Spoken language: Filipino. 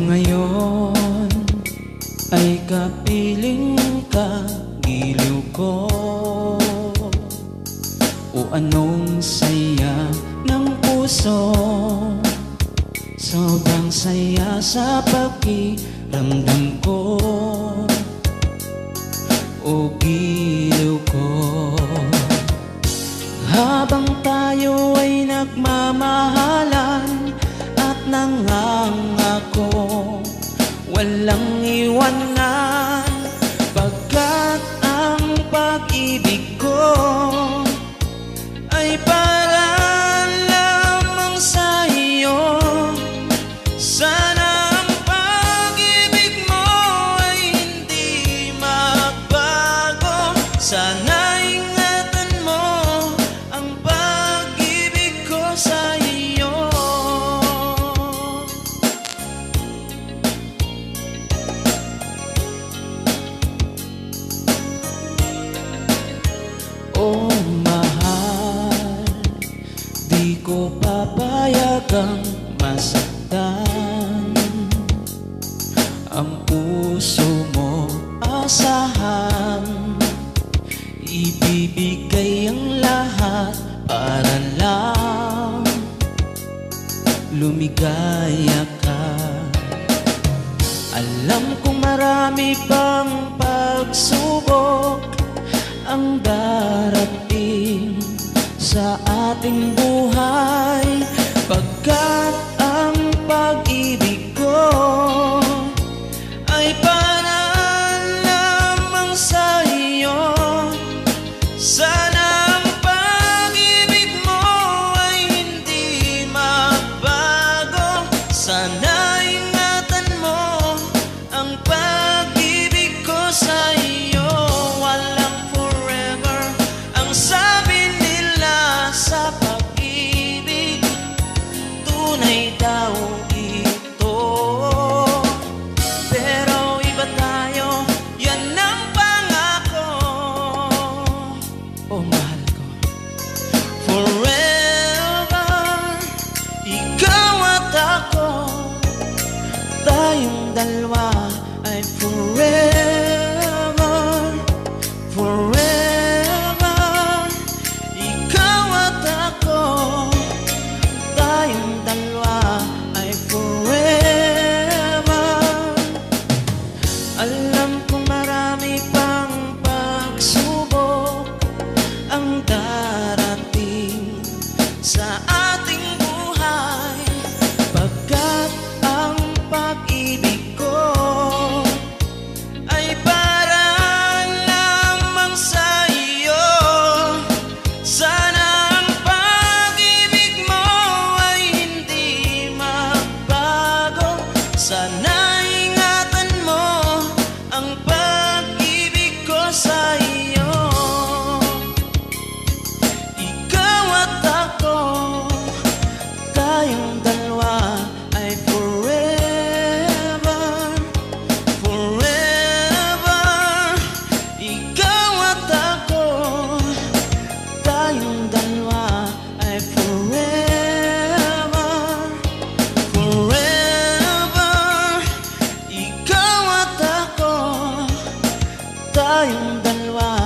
ngayon ay kapiling ka, giliw ko. O anong saya ng puso, sobrang saya sa pakiramdam ko. O giliw ko, habang tayo ay nagmamahalan at nangangako walang iwanan, pagkat ang pag-ibig ko ay para lamang sa iyo. Sana ang pag-ibig mo ay hindi magbago. Sana ingatan mo ang pag-ibig ko sa iyo. Oh mahal, di ko papayagang masaktan ang puso mo. Asahan, ibibigay ang lahat para lang lumigaya ka. Alam kong marami pang pagsubok ang darating sa ating buhay, pagkat ang pag-ibig ko ay para lamang sa iyo. Sana ang pag-ibig mo ay hindi magbago. Sana ingatan mo ang pag-ibig ko sa iyo. Walang forever ang sabi nila sa pag-ibig, tunay daw ito. Pero iba tayo, yan ang pangako. Oh mahal ko, forever ikaw at ako, tayong dalawa ay forever. Forever ikaw at ako, tayong dalawa ay forever. Alam kong marami pang pagsubok ang darating sa ating buhay, pagkat ang pag-ibig ko ay para lamang sa iyo. Sana ang pag-ibig mo ay hindi magbago. Sana ingatan mo ang pag-ibig ko sa iyo. Ikaw at ako, tayong dalawa ay forever. Forever ikaw at ako, tayong dalawa ay forever. Forever ikaw at ako, tayong dalawa